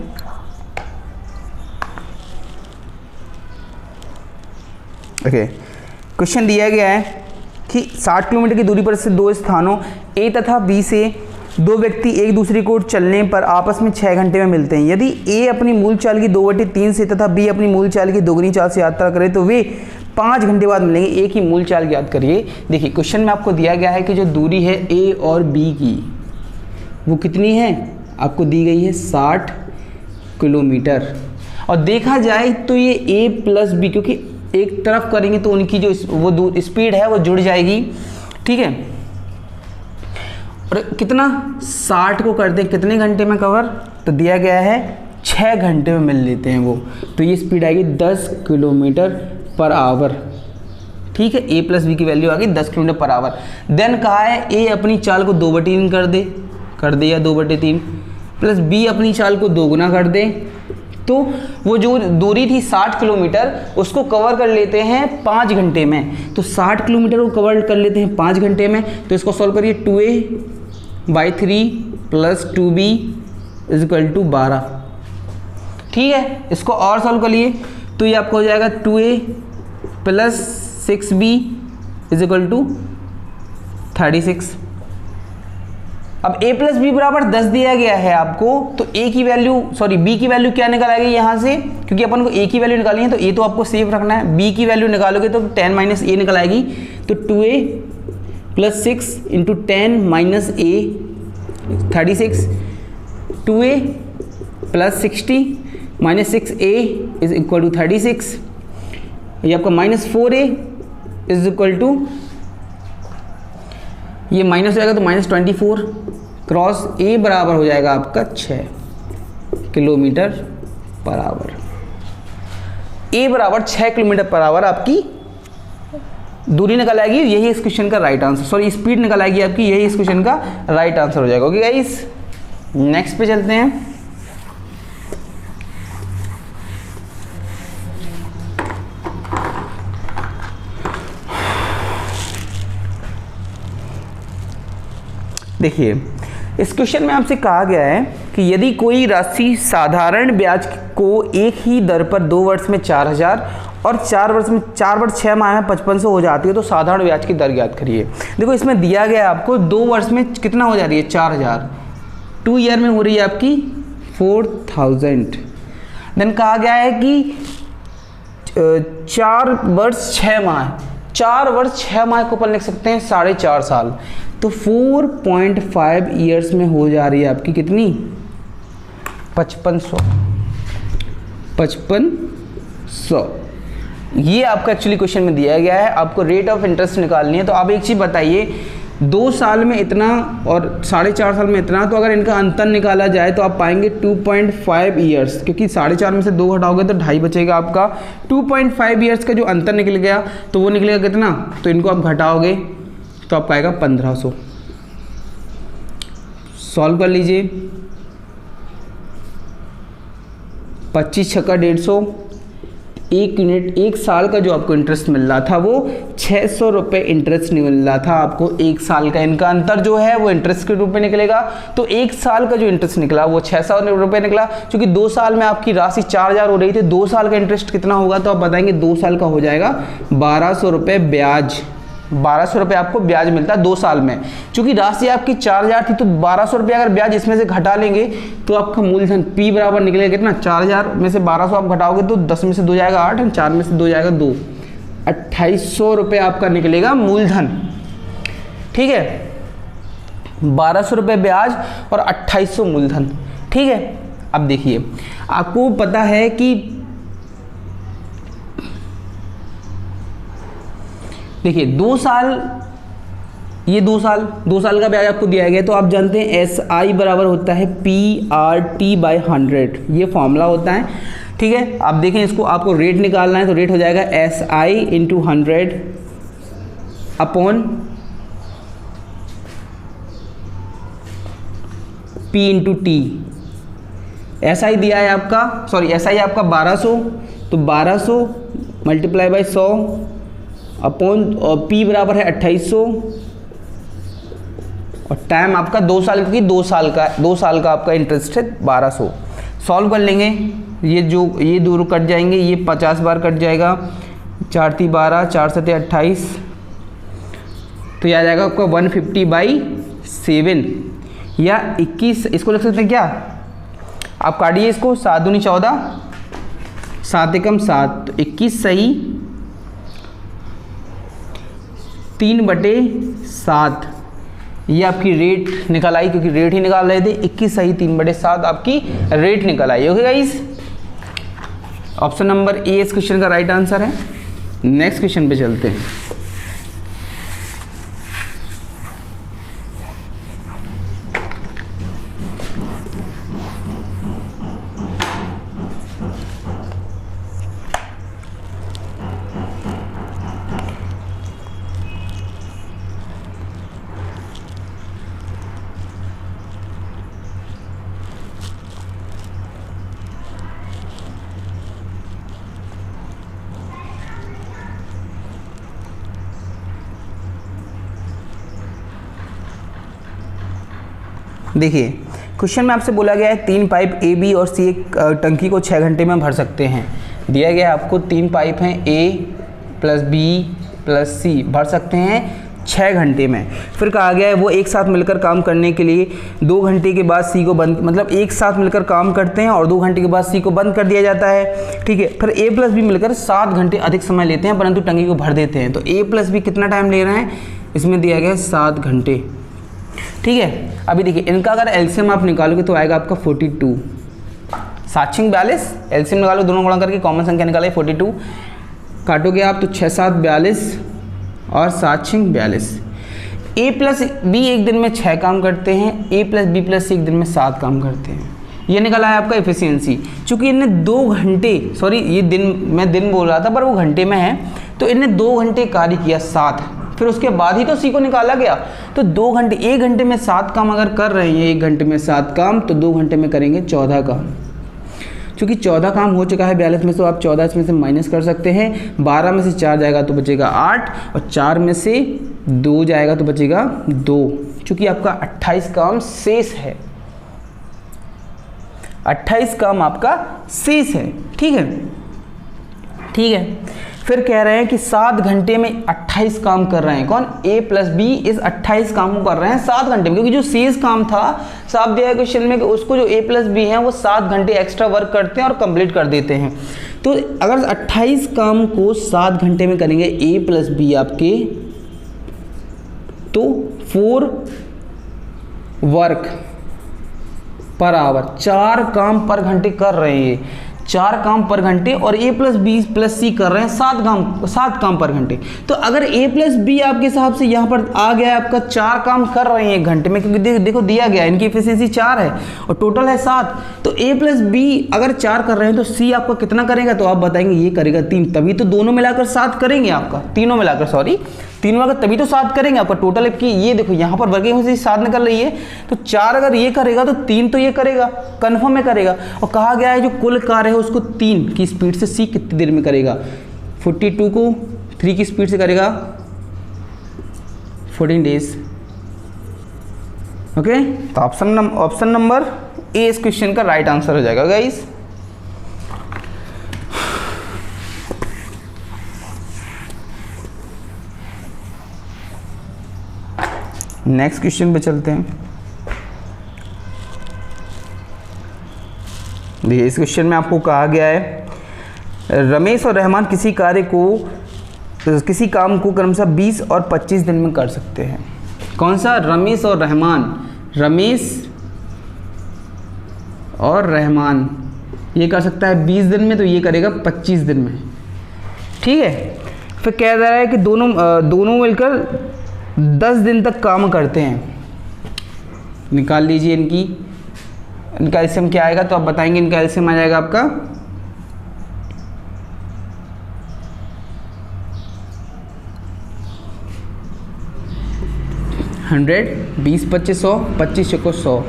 ओके, क्वेश्चन दिया गया है कि 60 किलोमीटर की दूरी पर से दो स्थानों ए तथा बी से दो व्यक्ति एक दूसरे को चलने पर आपस में 6 घंटे में मिलते हैं। यदि ए अपनी मूल चाल की 2/3 से तथा बी अपनी मूल चाल की दोगुनी चाल से यात्रा करे तो वे 5 घंटे बाद मिलेंगे। ए की मूल चाल याद करिए। देखिए क्वेश्चन में आपको दिया गया है कि जो दूरी है ए और बी की वो कितनी है, आपको दी गई है 60 किलोमीटर। और देखा जाए तो ये ए प्लस बी, क्योंकि एक तरफ करेंगे तो उनकी जो वो स्पीड है वो जुड़ जाएगी, ठीक है। और कितना 60 को कर दें कितने घंटे में कवर, तो दिया गया है 6 घंटे में मिल लेते हैं वो, तो ये स्पीड आएगी 10 किलोमीटर पर आवर, ठीक है। ए प्लस बी की वैल्यू आ गई 10 किलोमीटर पर आवर। देन कहा है ए अपनी चाल को 2/3 कर दे या 2/3 प्लस बी अपनी चाल को 2 गुना कर दे, तो वो जो दूरी थी 60 किलोमीटर उसको कवर कर लेते हैं 5 घंटे में। तो 60 किलोमीटर को कवर कर लेते हैं 5 घंटे में, तो इसको सॉल्व करिए 2a/3 प्लस 2b = 12, ठीक है। इसको और सॉल्व कर लिए तो ये आपको हो जाएगा 2a प्लस 6b = 36। अब a प्लस बी बराबर 10 दिया गया है आपको, तो a की वैल्यू b की वैल्यू क्या निकल आएगी यहाँ से, क्योंकि अपन को a की वैल्यू निकालनी है तो a तो आपको सेफ रखना है। b की वैल्यू निकालोगे तो 10 - a निकल आएगी, तो 2a plus 6 × 10 - a 36, 2a plus 60 - 6a = 36, ये आपका -4a = ये माइनस हो जाएगा तो -24 क्रॉस ए बराबर हो जाएगा आपका 6 किलोमीटर पर आवर। ए बराबर 6 किलोमीटर पर आवर आपकी दूरी निकल आएगी, यही इस क्वेश्चन का राइट आंसर, स्पीड निकल आएगी आपकी, यही इस क्वेश्चन का राइट आंसर हो जाएगा। ओके गाइस, नेक्स्ट पे चलते हैं। देखिए इस क्वेश्चन में आपसे कहा गया है कि यदि कोई राशि साधारण ब्याज को एक ही दर पर 2 वर्ष में 4000 और 4 वर्ष 6 माह में 5500 हो जाती है तो साधारण ब्याज की दर ज्ञात करिए। देखो इसमें दिया गया है आपको 2 वर्ष में कितना हो जा रही है 4000, 2 ईयर में हो रही है आपकी 4000। देन कहा गया है कि 4 वर्ष 6 माह, 4 वर्ष 6 माह को अपन लिख सकते हैं 4.5 साल, तो 4.5 ईयर्स में हो जा रही है आपकी कितनी 5500। ये आपका एक्चुअली क्वेश्चन में दिया गया है, आपको रेट ऑफ इंटरेस्ट निकालनी है। तो आप एक चीज़ बताइए, 2 साल में इतना और 4.5 साल में इतना, तो अगर इनका अंतर निकाला जाए तो आप पाएंगे 2.5 ईयर्स, क्योंकि 4.5 में से 2 घटाओगे तो 2.5 बचेगा आपका। 2.5 ईयर्स का जो अंतर निकल गया तो वो निकलेगा कितना, तो इनको आप घटाओगे तो आपका आएगा 1500। सॉल्व कर लीजिए, 25 छक्का 150, 1 यूनिट, 1 साल का जो आपको इंटरेस्ट मिल रहा था वो 600 रुपये इंटरेस्ट मिल रहा था आपको 1 साल का। इनका अंतर जो है वो इंटरेस्ट के रूप में निकलेगा, तो 1 साल का जो इंटरेस्ट निकला वो 600 रुपये निकला। क्योंकि 2 साल में आपकी राशि 4000 हो रही थी, 2 साल का इंटरेस्ट कितना होगा, तो आप बताएंगे 2 साल का हो जाएगा 1200 रुपये ब्याज। 1200 रुपये आपको ब्याज मिलता है 2 साल में। चूंकि राशि आपकी 4000 थी तो 1200 रुपये अगर ब्याज इसमें से घटा लेंगे तो आपका मूलधन P बराबर निकलेगा कितना, 4000 में से 1200 आप घटाओगे तो 10 में से 2 जाएगा 8, 4 में से 2 जाएगा 2, 2800 रुपये आपका निकलेगा मूलधन। ठीक है, 1200 रुपये ब्याज और 2800 मूलधन। ठीक है, अब देखिए आपको पता है कि देखिए 2 साल, ये 2 साल का ब्याज आपको दिया गया, तो आप जानते हैं SI बराबर होता है PRT/100, ये फॉर्मूला होता है। ठीक है, आप देखें इसको, आपको रेट निकालना है तो रेट हो जाएगा SI × 100 upon P × T। SI दिया है आपका, सॉरी SI आपका 1200, तो 1200 मल्टीप्लाई बाई 100 अपॉन P बराबर है 2800 और टाइम आपका 2 साल, क्योंकि 2 साल का आपका इंटरेस्ट है 1200। सॉल्व कर लेंगे, ये दूर कट जाएंगे, ये 50 बार कट जाएगा, 4 × 12, 4 × 7 = 28, तो यह आ जाएगा आपका 150/7 या 21। इसको लिख सकते हैं क्या, आप काटिए इसको, 7 दूनी 14, 7 एकम 7, तो 21 सही, 3/7 ये आपकी रेट निकल आई, क्योंकि रेट ही निकाल रहे थे। 21 सही, 3/7 आपकी रेट निकल आई। Okay guys, option number a इस क्वेश्चन का राइट आंसर है। नेक्स्ट क्वेश्चन पे चलते हैं। देखिए क्वेश्चन में आपसे बोला गया है 3 पाइप A, B और C एक टंकी को 6 घंटे में भर सकते हैं। दिया गया है आपको 3 पाइप हैं A + B + C, भर सकते हैं 6 घंटे में। फिर कहा गया है वो एक साथ मिलकर काम करने के लिए 2 घंटे के बाद C को बंद, मतलब एक साथ मिलकर काम करते हैं और 2 घंटे के बाद C को बंद कर दिया जाता है। ठीक है, फिर A + B मिलकर 7 घंटे अधिक समय लेते हैं परंतु टंकी को भर देते हैं। तो A + B कितना टाइम ले रहे हैं, इसमें दिया गया है 7 घंटे। ठीक है, अभी देखिए इनका अगर एलसीएम आप निकालोगे तो आएगा आपका 42, 7 × 42, एलसीएम निकालो, दोनों गुणा करके कॉमन संख्या निकाले 42, काटोगे आप तो 6 × 7 = 42 और 7 × 6 = 42। A + B एक दिन में 6 काम करते हैं, A + B + C एक दिन में 7 काम करते हैं। ये निकला है आपका एफिशिएंसी। चूँकि इनने 2 घंटे, सॉरी ये दिन, मैं दिन बोल रहा था पर वो घंटे में है, तो इनने 2 घंटे कार्य किया 7, फिर उसके बाद ही तो C को निकाला गया। तो 2 घंटे, 1 घंटे में 7 काम अगर कर रहे हैं, 1 घंटे में 7 काम, तो 2 घंटे में करेंगे 14 काम। चूँकि 14 काम हो चुका है 42 में, तो आप 14 इसमें से माइनस कर सकते हैं। 12 में से 4 जाएगा तो बचेगा 8 और 4 में से 2 जाएगा तो बचेगा 2, क्योंकि आपका 28 काम शेष है, 28 काम आपका शेष है। ठीक है, ठीक है। फिर कह रहे हैं कि 7 घंटे में 28 काम कर रहे हैं, कौन? A प्लस बी इस 28 काम को कर रहे हैं 7 घंटे में, क्योंकि जो शेष काम था साफ दिया है क्वेश्चन में कि उसको जो A प्लस बी है वो 7 घंटे एक्स्ट्रा वर्क करते हैं और कंप्लीट कर देते हैं। तो अगर 28 काम को 7 घंटे में करेंगे A प्लस बी आपके, तो 4 वर्क पर आवर, 4 काम पर घंटे कर रहे हैं, 4 काम पर घंटे, और A प्लस बी प्लस सी कर रहे हैं 7 काम पर घंटे। तो अगर A प्लस बी आपके हिसाब से यहाँ पर आ गया है आपका 4 काम कर रहे हैं 1 घंटे में, क्योंकि देखो दिया गया है इनकी एफिशिएंसी 4 है और टोटल है 7, तो A प्लस बी अगर 4 कर रहे हैं तो C आपका कितना करेगा? तो आप बताएंगे ये करेगा 3, तभी तो दोनों मिलाकर 7 करेंगे आपका, तीनों मिलाकर, सॉरी तीनों मिलाकर तभी तो 7 करेंगे आपका टोटल। की ये देखो यहाँ पर वर्किंग एफिशिएंसी 7 निकल रही है, तो 4 अगर ये करेगा तो 3 तो ये करेगा, कन्फर्म में करेगा। और कहा गया है जो कुल कार्य है उसको 3 की स्पीड से C कितनी देर में करेगा? 42 को 3 की स्पीड से करेगा 14 डेज। ओके, तो ऑप्शन नंबर ए इस क्वेश्चन का राइट आंसर हो जाएगा गाइस। नेक्स्ट क्वेश्चन पे चलते हैं। देखिए इस क्वेश्चन में आपको कहा गया है रमेश और रहमान किसी काम को क्रमशः 20 और 25 दिन में कर सकते हैं। कौन सा? रमेश और रहमान ये कर सकता है 20 दिन में, तो ये करेगा 25 दिन में। ठीक है, फिर कह रहा है कि दोनों मिलकर 10 दिन तक काम करते हैं। निकाल लीजिए इनका एलसीएम क्या आएगा, तो आप बताएंगे इनका एलसीएम आ जाएगा आपका 100, 20 25 100, 25 चौको 100।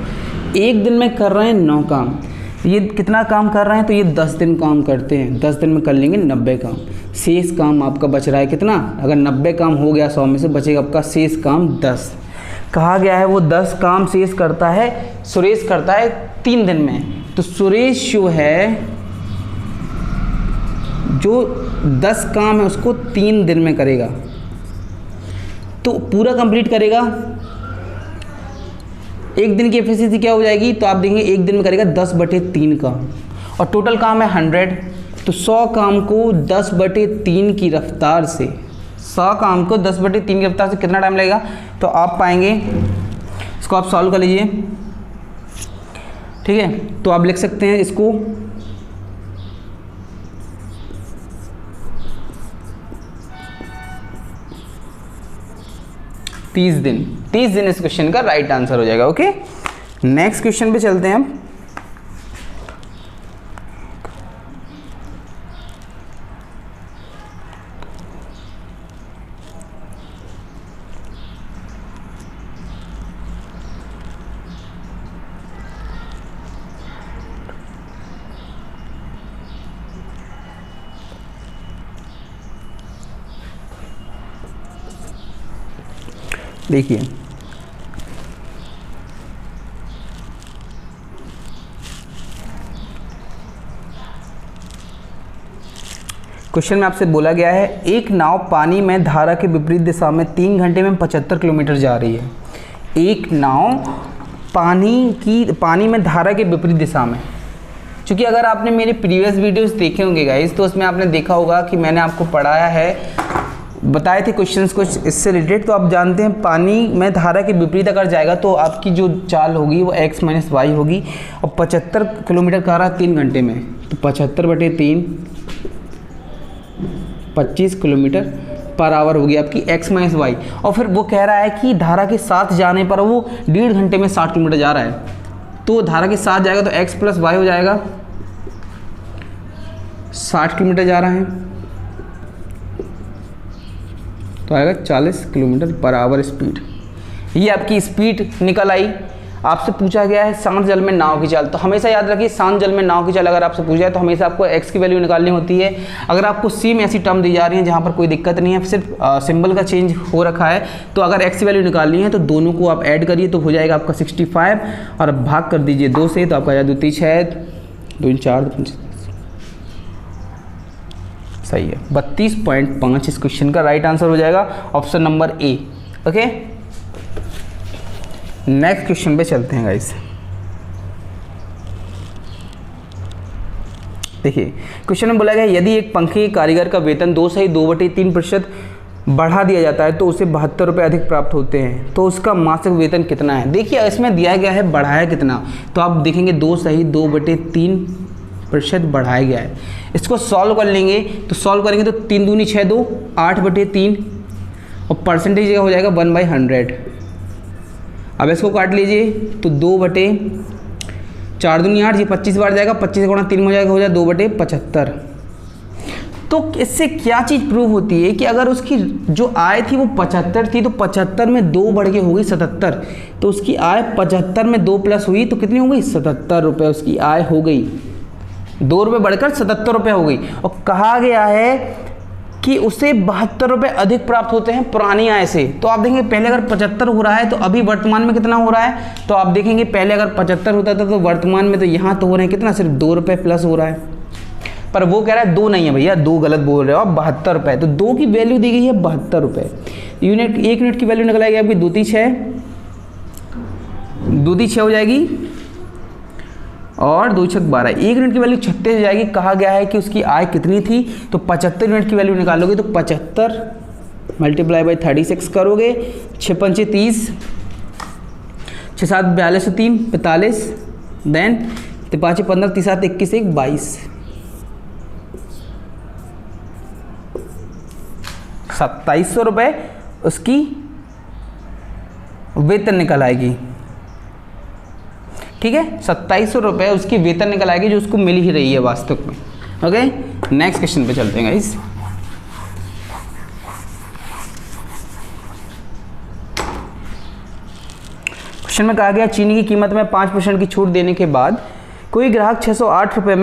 एक दिन में कर रहे हैं 9 काम, ये कितना काम कर रहे हैं? तो ये 10 दिन काम करते हैं, 10 दिन में कर लेंगे 90 काम। शेष काम आपका बच रहा है कितना? अगर 90 काम हो गया 100 में से, बचेगा आपका शेष काम 10। कहा गया है वो 10 काम शेष करता है, सुरेश करता है 3 दिन में। तो सुरेश जो है जो 10 काम है उसको 3 दिन में करेगा, तो पूरा कंप्लीट करेगा। एक दिन की एफिशिएंसी क्या हो जाएगी? तो आप देखेंगे एक दिन में करेगा 10/3 काम, और टोटल काम है 100, तो 100 काम को 10/3 की रफ्तार से, 100 काम को 10/3 की रफ्तार से कितना टाइम लगेगा? तो आप पाएंगे, इसको आप सॉल्व कर लीजिए। ठीक है, तो आप लिख सकते हैं इसको 30 दिन। 30 दिन इस क्वेश्चन का राइट आंसर हो जाएगा। ओके, नेक्स्ट क्वेश्चन पे चलते हैं हम। देखिए क्वेश्चन में आपसे बोला गया है एक नाव पानी में धारा के विपरीत दिशा में 3 घंटे में 75 किलोमीटर जा रही है। एक नाव पानी में धारा के विपरीत दिशा में, क्योंकि अगर आपने मेरे प्रीवियस वीडियोस देखे होंगे गाइस, तो उसमें आपने देखा होगा कि मैंने आपको पढ़ाया है, बताए थे क्वेश्चंस कुछ इससे रिलेटेड। तो आप जानते हैं पानी में धारा के विपरीत अगर जाएगा तो आपकी जो चाल होगी वो x - y होगी, और 75 किलोमीटर का रहा 3 घंटे में, तो 75/3 25 किलोमीटर पर आवर होगी आपकी x - y। और फिर वो कह रहा है कि धारा के साथ जाने पर वो 1.5 घंटे में 60 किलोमीटर जा रहा है, तो धारा के साथ जाएगा तो x + y हो जाएगा, 60 किलोमीटर जा रहा है तो आएगा 40 किलोमीटर पर आवर स्पीड। ये आपकी स्पीड निकल आई। आपसे पूछा गया है शांत जल में नाव की चाल, तो हमेशा याद रखिए शांत जल में नाव की चाल अगर आपसे पूछा है तो हमेशा आपको x की वैल्यू निकालनी होती है। अगर आपको सेम ऐसी टर्म दी जा रही है जहाँ पर कोई दिक्कत नहीं है, सिर्फ सिंबल का चेंज हो रखा है, तो अगर x की वैल्यू निकालनी है तो दोनों को आप ऐड करिए तो हो जाएगा आपका 65 और भाग कर दीजिए 2 से, तो आपका आ जाएगा 2 3 6 2 4 सही है 32.5 इस क्वेश्चन का राइट आंसर हो जाएगा ऑप्शन नंबर ए। ओके, नेक्स्ट क्वेश्चन पे चलते हैं गाइस। देखिए क्वेश्चन में बोला गया यदि एक पंखे के कारीगर का वेतन 2 से 2/3% बढ़ा दिया जाता है तो उसे 72 रुपये अधिक प्राप्त होते हैं, तो उसका मासिक वेतन कितना है। देखिए इसमें दिया गया है बढ़ाया कितना, तो आप देखेंगे 2 से 2/3% बढ़ाया गया है। इसको सॉल्व कर लेंगे तो सॉल्व करेंगे तो 3 दूनी 6 2 8/3 और परसेंटेज हो जाएगा 1/100। अब इसको काट लीजिए तो 2/4 दूनी 8, ये 25 बार जाएगा, 25 गुणा 3 हो जाएगा, हो जाए 2/75। तो इससे क्या चीज़ प्रूव होती है कि अगर उसकी जो आय थी वो 75 थी तो 75 में 2 बढ़ के हो गई 77, तो उसकी आय 75 में 2 प्लस हुई तो कितनी हो गई 77 रुपये उसकी आय हो गई, 2 रुपये बढ़कर 77 रुपये हो गई। और कहा गया है कि उसे 72 रुपये अधिक प्राप्त होते हैं पुरानी आय से। तो आप देखेंगे पहले अगर 75 हो रहा है तो अभी वर्तमान में कितना हो रहा है, तो आप देखेंगे पहले अगर 75 होता था तो वर्तमान में तो यहाँ तो हो रहे हैं कितना, सिर्फ 2 रुपये प्लस हो रहा है, पर वो कह रहा है 2 नहीं है भैया, 2 गलत बोल रहे हो आप, 72 रुपये। तो 2 की वैल्यू दी गई है 72 रुपये। यूनिट 1 यूनिट की वैल्यू निकल आएगी आपकी 2 3 6 हो जाएगी और 2 6 12, 1 यूनिट की वैल्यू 36 हो जाएगी। कहा गया है कि उसकी आय कितनी थी, तो 75 यूनिट की वैल्यू निकालोगे तो 75 मल्टीप्लाई बाई 36 करोगे, 6 5 30, 6 7 42 3 45, देन 5 15 3 7 21 1 22, 2700 रुपये उसकी वेतन निकल आएगी। ठीक है, 2700 रुपये उसकी वेतन निकल आएगी जो उसको मिल ही रही है वास्तव में। ओके, नेक्स्ट क्वेश्चन पे चलते हैं गाइस। क्वेश्चन में कहा गया चीनी की कीमत में 5% की छूट देने के बाद कोई ग्राहक 608 रुपये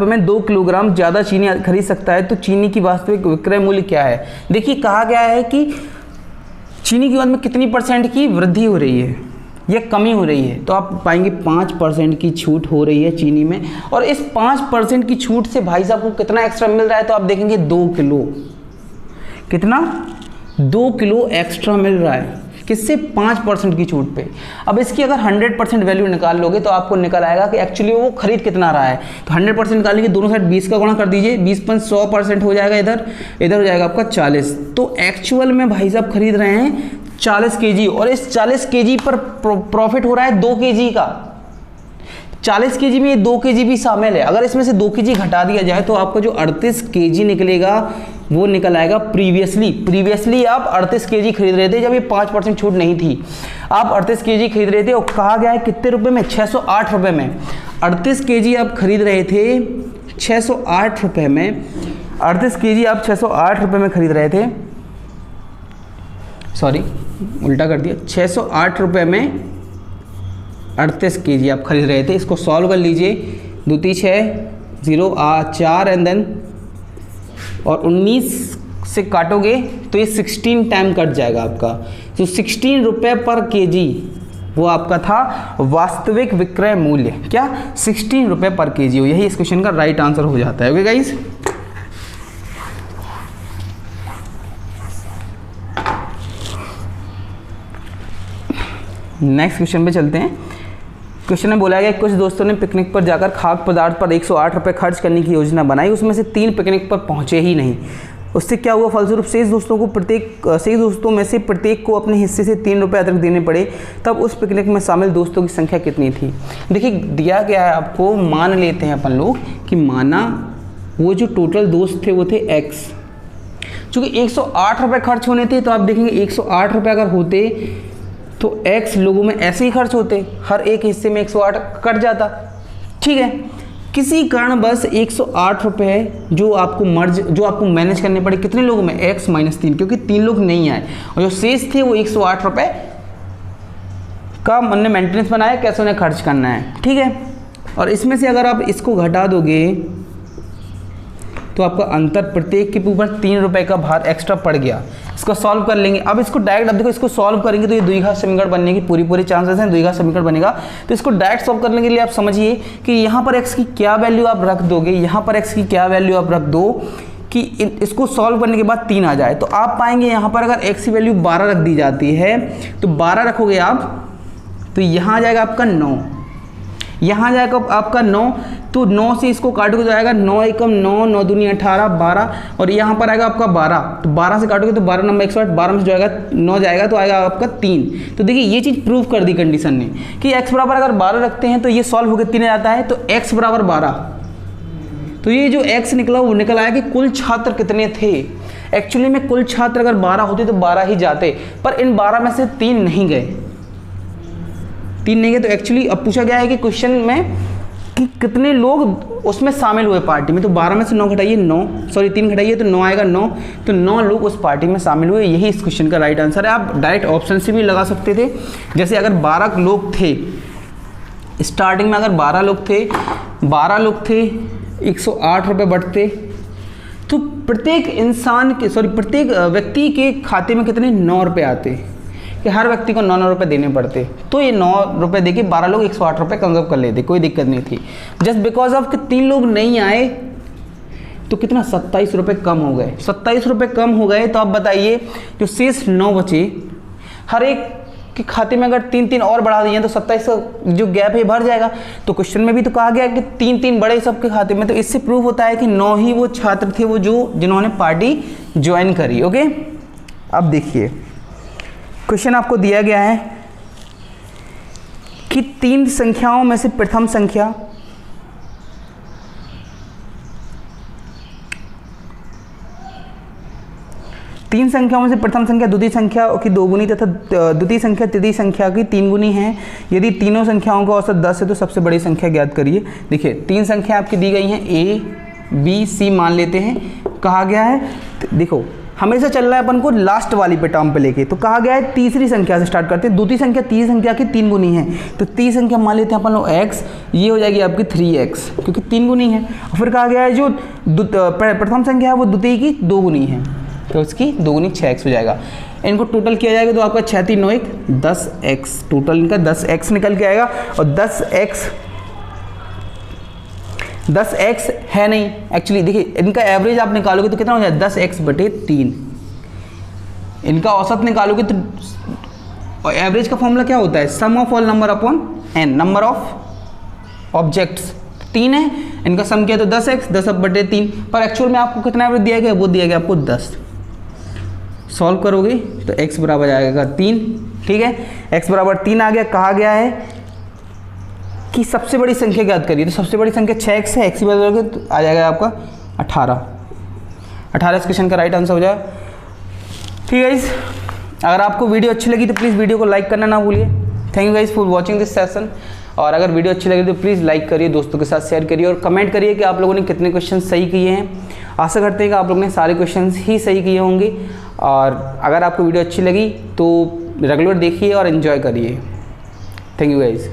में 2 किलोग्राम ज़्यादा चीनी खरीद सकता है, तो चीनी की वास्तविक विक्रय मूल्य क्या है। देखिए कहा गया है कि चीनी की कीमत में कितनी % की वृद्धि हो रही है या कमी हो रही है, तो आप पाएंगे 5% की छूट हो रही है चीनी में। और इस 5% की छूट से भाई साहब को कितना एक्स्ट्रा मिल रहा है, तो आप देखेंगे 2 किलो, कितना 2 किलो एक्स्ट्रा मिल रहा है, किससे 5% की छूट पे। अब इसकी अगर 100% वैल्यू निकाल लोगे तो आपको निकल आएगा कि एक्चुअली वो खरीद कितना रहा है। तो 100% निकालेंगे, दोनों साइड 20 का गुणा कर दीजिए, 20 × 100% हो जाएगा, इधर हो जाएगा आपका 40। तो एक्चुअल में भाई साहब खरीद रहे हैं 40 kg और इस 40 kg पर प्रॉफिट हो रहा है 2 kg का। 40 kg में ये 2 kg भी शामिल है। अगर इसमें से 2 kg घटा दिया जाए तो आपका जो 38 kg निकलेगा वो निकल आएगा प्रीवियसली आप 38 kg खरीद रहे थे जब ये 5% छूट नहीं थी। आप 38 kg खरीद रहे थे और कहा गया है कितने रुपए में, 608 रुपये में। 38 kg आप खरीद रहे थे 608 रुपये में, 38 kg आप 608 रुपये में खरीद रहे थे, सॉरी उल्टा कर दिया, 608 रुपये में 38 kg आप खरीद रहे थे। इसको सॉल्व कर लीजिए, 2 3 6 0 4 एंड देन और 19 से काटोगे तो ये 16 टाइम कट जाएगा आपका। तो 16 रुपये पर kg वो आपका था वास्तविक विक्रय मूल्य, क्या 16 रुपये पर kg हो। यही इस क्वेश्चन का राइट आंसर हो जाता है। ओके गाइस, नेक्स्ट क्वेश्चन पे चलते हैं। क्वेश्चन में बोला गया कुछ दोस्तों ने पिकनिक पर जाकर खाद्य पदार्थ पर 108 रुपये खर्च करने की योजना बनाई, उसमें से 3 पिकनिक पर पहुंचे ही नहीं। उससे क्या हुआ, फलस्वरूप शेष दोस्तों में से प्रत्येक को अपने हिस्से से 3 रुपये अतिरिक्त देने पड़े। तब उस पिकनिक में शामिल दोस्तों की संख्या कितनी थी। देखिए दिया गया है आपको, मान लेते हैं अपन लोग कि माना वो जो टोटल दोस्त थे वो थे x, चूँकि 108 रुपये खर्च होने थे तो आप देखेंगे 108 रुपये अगर होते तो x लोगों में ऐसे ही खर्च होते, हर एक हिस्से में 108 कट जाता। ठीक है, किसी कारणवश 108 रुपये जो आपको मैनेज करने पड़े कितने लोगों में, x - 3, क्योंकि 3 लोग नहीं आए और जो शेष थे वो 108 रुपये का हमने मेंटेनेंस बनाया, कैसे उन्हें खर्च करना है, ठीक है। और इसमें से अगर आप इसको घटा दोगे तो आपका अंतर प्रत्येक के ऊपर 3 रुपये का भार एक्स्ट्रा पड़ गया। इसको सॉल्व कर लेंगे। अब इसको डायरेक्ट, अब देखो इसको सॉल्व करेंगे तो ये द्विघात समीकरण बनने की पूरी चांसेस हैं, द्विघात समीकरण बनेगा। तो इसको डायरेक्ट सॉल्व करने के लिए आप समझिए कि यहाँ पर x की क्या वैल्यू आप रख दोगे, यहाँ पर x की क्या वैल्यू आप रख दो कि इसको सॉल्व करने के बाद 3 आ जाए। तो आप पाएंगे यहाँ पर अगर x की वैल्यू 12 रख दी जाती है तो 12 रखोगे आप तो यहाँ आ जाएगा आपका 9, यहाँ जाएगा आपका 9, तो 9 से इसको काटोगे तो आएगा 9 एकम 9, 9 दूनी 18, 12 और यहाँ पर आएगा आपका 12, तो 12 से काटोगे तो 12 नंबर 108, 12 में से जो आएगा 9 जाएगा तो आएगा आपका 3। तो देखिए ये चीज़ प्रूव कर दी कंडीशन ने कि x बराबर अगर 12 रखते हैं तो ये सॉल्व होकर 3 आता है, तो x बराबर 12। तो ये जो x निकला वो निकल आया कि कुल छात्र कितने थे। एक्चुअली में कुल छात्र अगर 12 होते तो 12 ही जाते, पर इन 12 में से 3 नहीं गए, 3 नहीं गए। तो एक्चुअली अब पूछा गया है कि क्वेश्चन में कि कितने लोग उसमें शामिल हुए पार्टी में, तो 12 में से 9 घटाइए 3 घटाइए तो 9 आएगा 9, तो 9 लोग उस पार्टी में शामिल हुए। यही इस क्वेश्चन का राइट आंसर है। आप डायरेक्ट ऑप्शन से भी लगा सकते थे, जैसे अगर 12 लोग थे स्टार्टिंग में, अगर 12 लोग थे 108 रुपये बढ़ते तो प्रत्येक प्रत्येक व्यक्ति के खाते में कितने 9 रुपये आते कि हर व्यक्ति को 9 रुपये देने पड़ते। तो ये 9 रुपये देके 12 लोग 108 रुपये कंजर्व कर लेते, कोई दिक्कत नहीं थी। जस्ट बिकॉज ऑफ कि 3 लोग नहीं आए तो कितना 27 रुपये कम हो गए। 27 रुपये कम हो गए तो आप बताइए जो शेष 9 बचे, हर एक के खाते में अगर 3-3 और बढ़ा दिए तो 27 का जो गैप है भर जाएगा। तो क्वेश्चन में भी तो कहा गया कि 3-3 बड़े सबके खाते में, तो इससे प्रूव होता है कि 9 ही वो छात्र थे वो जिन्होंने पार्टी ज्वाइन करी। ओके, अब देखिए क्वेश्चन आपको दिया गया है कि 3 संख्याओं में से प्रथम संख्या द्वितीय संख्या की 2 गुनी तथा द्वितीय संख्या तृतीय संख्या की 3 गुनी है। यदि तीनों संख्याओं का औसत 10 है तो सबसे बड़ी संख्या ज्ञात करिए। देखिए 3 संख्या आपकी दी गई हैं, A, B, C मान लेते हैं। कहा गया है, देखो हमेशा चल रहा है अपन को लास्ट वाली पे टर्म पे लेके, तो कहा गया है तीसरी संख्या से स्टार्ट करते हैं। द्वितीय संख्या तीसरी संख्या की 3 गुनी है, तो तीसरी संख्या मान लेते हैं अपन लोग x, ये हो जाएगी आपकी 3x क्योंकि 3 गुनी है। और फिर कहा गया है जो प्रथम संख्या है वो द्वितीय की 2 गुनी है, तो उसकी 2 गुनी 6x हो जाएगा। इनको टोटल किया जाएगा तो आपका 6 3 9 1 10x, टोटल इनका 10x निकल के आएगा। और 10x है नहीं एक्चुअली, देखिए इनका एवरेज आप निकालोगे तो कितना हो जाएगा 10x/3। इनका औसत निकालोगे तो एवरेज का फॉर्मूला क्या होता है, sum of all number upon n, number of objects 3 है, इनका सम किया तो 10x 10/3, पर एक्चुअल में आपको कितना एवरेज दिया गया, वो दिया गया आपको 10। सॉल्व करोगे तो x बराबर आएगा 3, ठीक है, x बराबर 3 आ गया। कहा गया है कि सबसे बड़ी संख्या ज्ञात करिए, तो सबसे बड़ी संख्या 6x है, x की बदलोगे तो आ जाएगा आपका 18 इस क्वेश्चन का राइट आंसर हो जाएगा। ठीक है गाइस, अगर आपको वीडियो अच्छी लगी तो प्लीज़ वीडियो को लाइक करना ना भूलिए। Thank you guys for watching this session. और अगर वीडियो अच्छी लगी तो प्लीज़ लाइक करिए, दोस्तों के साथ शेयर करिए और कमेंट करिए कि आप लोगों ने कितने क्वेश्चन सही किए हैं। आशा करते हैं कि आप लोगों ने सारे क्वेश्चन ही सही किए होंगे। और अगर आपको वीडियो अच्छी लगी तो रेगुलर देखिए और एंजॉय करिए। Thank you guys.